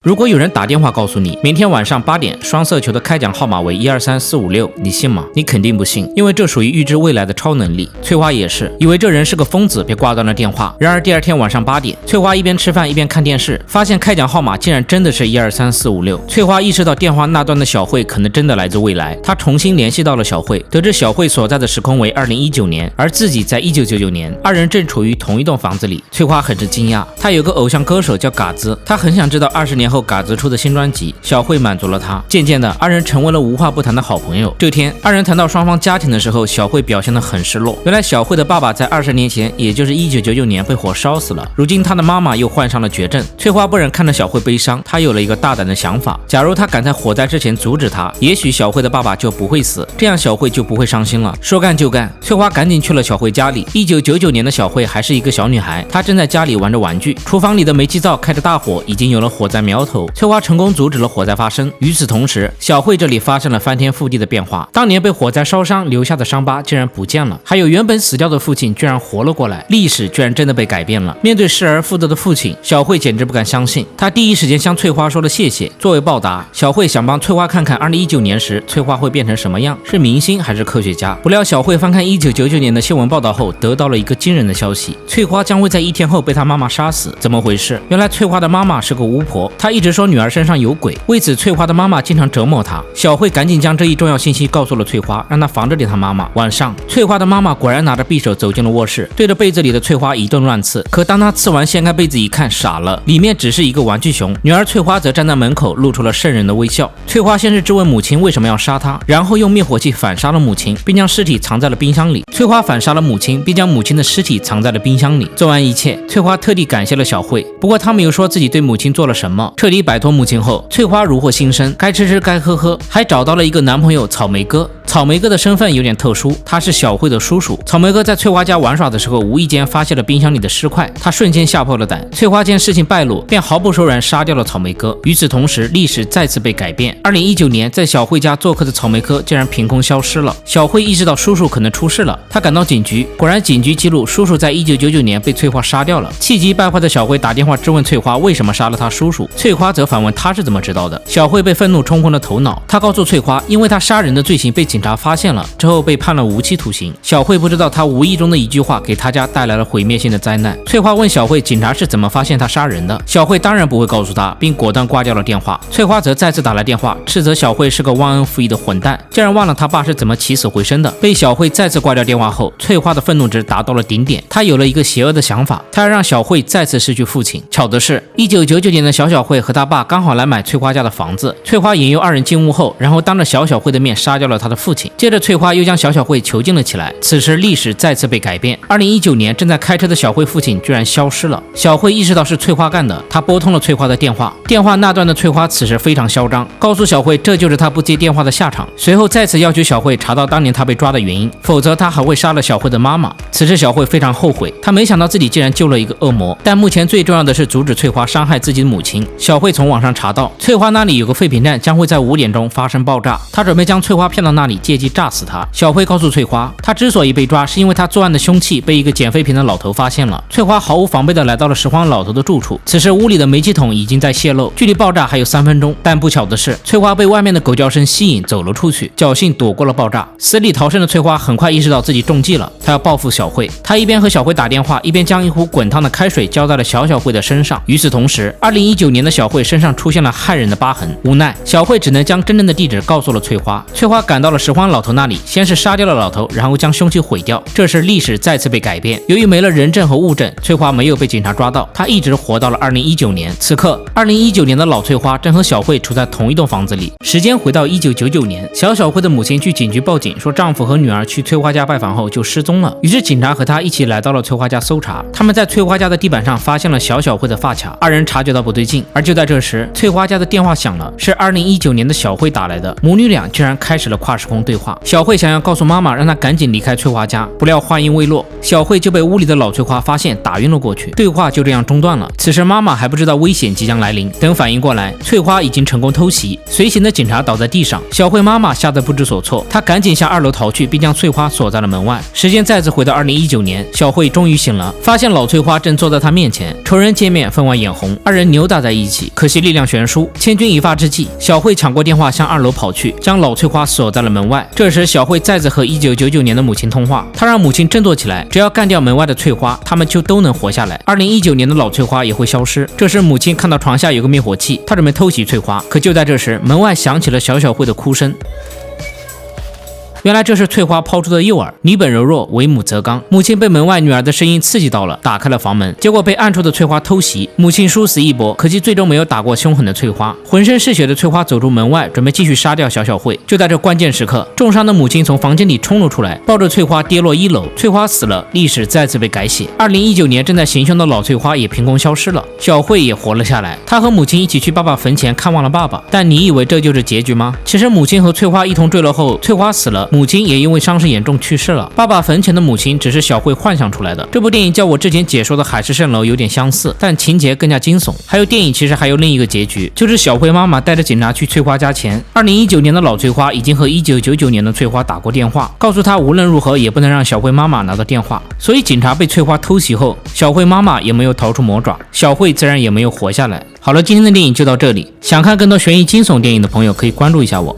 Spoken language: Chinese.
如果有人打电话告诉你，明天晚上8点双色球的开奖号码为123456，你信吗？你肯定不信，因为这属于预知未来的超能力。翠花也是，以为这人是个疯子，便挂断了电话。然而第二天晚上8点，翠花一边吃饭一边看电视，发现开奖号码竟然真的是123456。翠花意识到电话那端的小慧可能真的来自未来，她重新联系到了小慧，得知小慧所在的时空为2019年，而自己在1999年，二人正处于同一栋房子里。翠花很是惊讶，她有个偶像歌手叫嘎子，她很想知道20年后嘎子出的新专辑。小慧满足了她，渐渐的，二人成为了无话不谈的好朋友。这天，二人谈到双方家庭的时候，小慧表现得很失落。原来小慧的爸爸在20年前，也就是1999年被火烧死了，如今她的妈妈又患上了绝症。翠花不忍看着小慧悲伤，她有了一个大胆的想法，假如她赶在火灾之前阻止她，也许小慧的爸爸就不会死，这样小慧就不会伤心了。说干就干，翠花赶紧去了小慧家里。1999年的小慧还是一个小女孩，她正在家里玩着玩具，厨房里的煤气灶开着大火，已经有了火灾苗头。翠花成功阻止了火灾发生。与此同时，小慧这里发生了翻天覆地的变化，当年被火灾烧伤留下的伤疤竟然不见了，还有原本死掉的父亲居然活了过来，历史居然真的被改变了。面对失而复得的父亲，小慧简直不敢相信，她第一时间向翠花说了谢谢。作为报答，小慧想帮翠花看看2019年时翠花会变成什么样，是明星还是科学家。不料小慧翻看1999年的新闻报道后，得到了一个惊人的消息，翠花将会在1天后被她妈妈杀死。怎么回事？原来翠花的妈妈是个巫婆，她一直说女儿身上有鬼，为此翠花的妈妈经常折磨她。小慧赶紧将这一重要信息告诉了翠花，让她防着点她妈妈。晚上，翠花的妈妈果然拿着匕首走进了卧室，对着被子里的翠花一顿乱刺。可当她刺完掀开被子一看，傻了，里面只是一个玩具熊。女儿翠花则站在门口，露出了瘆人的微笑。翠花先是质问母亲为什么要杀她，然后用灭火器反杀了母亲，并将尸体藏在了冰箱里。翠花反杀了母亲，并将母亲的尸体藏在了冰箱里。做完一切，翠花特地感谢了小慧，不过她没有说自己对母亲做了什么。彻底摆脱母亲后，翠花如获新生，该吃吃该喝喝，还找到了一个男朋友草莓哥。草莓哥的身份有点特殊，他是小慧的叔叔。草莓哥在翠花家玩耍的时候，无意间发现了冰箱里的尸块，他瞬间吓破了胆。翠花见事情败露，便毫不手软杀掉了草莓哥。与此同时，历史再次被改变。2019年，在小慧家做客的草莓哥竟然凭空消失了。小慧意识到叔叔可能出事了，她赶到警局，果然警局记录叔叔在1999年被翠花杀掉了。气急败坏的小慧打电话质问翠花为什么杀了她叔叔，翠花则反问她是怎么知道的。小慧被愤怒冲昏了头脑，她告诉翠花，因为她杀人的罪行被警察发现了，之后被判了无期徒刑。小慧不知道她无意中的一句话给她家带来了毁灭性的灾难。翠花问小慧警察是怎么发现她杀人的，小慧当然不会告诉她，并果断挂掉了电话。翠花则再次打来电话，斥责小慧是个忘恩负义的混蛋，竟然忘了她爸是怎么起死回生的。被小慧再次挂掉电话后，翠花的愤怒值达到了顶点，她有了一个邪恶的想法，她要让小慧再次失去父亲。巧的是，1999年的小慧和她爸刚好来买翠花家的房子，翠花引诱二人进屋后，然后当着小慧的面杀掉了她的父亲。接着翠花又将小慧囚禁了起来。此时历史再次被改变，2019年正在开车的小慧父亲居然消失了。小慧意识到是翠花干的，她拨通了翠花的电话，电话那端的翠花此时非常嚣张，告诉小慧这就是她不接电话的下场。随后再次要求小慧查到当年她被抓的原因，否则她还会杀了小慧的妈妈。此时小慧非常后悔，她没想到自己竟然救了一个恶魔，但目前最重要的是阻止翠花伤害自己的母亲。小慧从网上查到翠花那里有个废品站将会在5点钟发生爆炸，她准备将翠花骗到那里，借机炸死她。小慧告诉翠花，她之所以被抓是因为她作案的凶器被一个捡废品的老头发现了。翠花毫无防备地来到了拾荒老头的住处，此时屋里的煤气桶已经在泄漏，距离爆炸还有3分钟。但不巧的是，翠花被外面的狗叫声吸引走了出去，侥幸躲过了爆炸。死里逃生的翠花很快意识到自己中计了，她要报复小慧。她一边和小慧打电话，一边将一壶滚烫的开水浇在了小慧的身上。与此同时，2019年的小慧身上出现了骇人的疤痕，无奈小慧只能将真正的地址告诉了翠花。翠花赶到了拾荒老头那里，先是杀掉了老头，然后将凶器毁掉。这时历史再次被改变，由于没了人证和物证，翠花没有被警察抓到，她一直活到了2019年。此刻2019年的老翠花正和小慧处在同一栋房子里。时间回到1999年，小慧的母亲去警局报警，说丈夫和女儿去翠花家拜访后就失踪了。于是警察和她一起来到了翠花家搜查，他们在翠花家的地板上发现了小慧的发卡，二人察觉到不对劲。而就在这时，翠花家的电话响了，是2019年的小慧打来的，母女俩居然开始了跨时空通对话。小慧想要告诉妈妈，让她赶紧离开翠花家，不料话音未落，小慧就被屋里的老翠花发现，打晕了过去。对话就这样中断了。此时妈妈还不知道危险即将来临，等反应过来，翠花已经成功偷袭，随行的警察倒在地上。小慧妈妈吓得不知所措，她赶紧下2楼逃去，并将翠花锁在了门外。时间再次回到2019年，小慧终于醒了，发现老翠花正坐在她面前，仇人见面分外眼红，二人扭打在一起，可惜力量悬殊，千钧一发之际，小慧抢过电话向2楼跑去，将老翠花锁在了门外。这时小慧再次和1999年的母亲通话，她让母亲振作起来，只要干掉门外的翠花，他们就都能活下来。2019年的老翠花也会消失。这时母亲看到床下有个灭火器，她准备偷袭翠花，可就在这时，门外响起了小慧的哭声。原来这是翠花抛出的诱饵，你本柔弱，为母则刚。母亲被门外女儿的声音刺激到了，打开了房门，结果被暗处的翠花偷袭，母亲殊死一搏，可惜最终没有打过凶狠的翠花。浑身是血的翠花走出门外，准备继续杀掉小慧。就在这关键时刻，重伤的母亲从房间里冲了出来，抱着翠花跌落1楼。翠花死了，历史再次被改写。2019年正在行凶的老翠花也凭空消失了，小慧也活了下来。她和母亲一起去爸爸坟前看望了爸爸。但你以为这就是结局吗？其实母亲和翠花一同坠楼后，翠花死了，母亲也因为伤势严重去世了。爸爸坟前的母亲只是小慧幻想出来的。这部电影叫我之前解说的海市蜃楼有点相似，但情节更加惊悚。还有电影其实还有另一个结局，就是小慧妈妈带着警察去翠花家前，2019年的老翠花已经和1999年的翠花打过电话，告诉她无论如何也不能让小慧妈妈拿到电话。所以警察被翠花偷袭后，小慧妈妈也没有逃出魔爪，小慧自然也没有活下来。好了，今天的电影就到这里。想看更多悬疑惊悚电影的朋友可以关注一下我。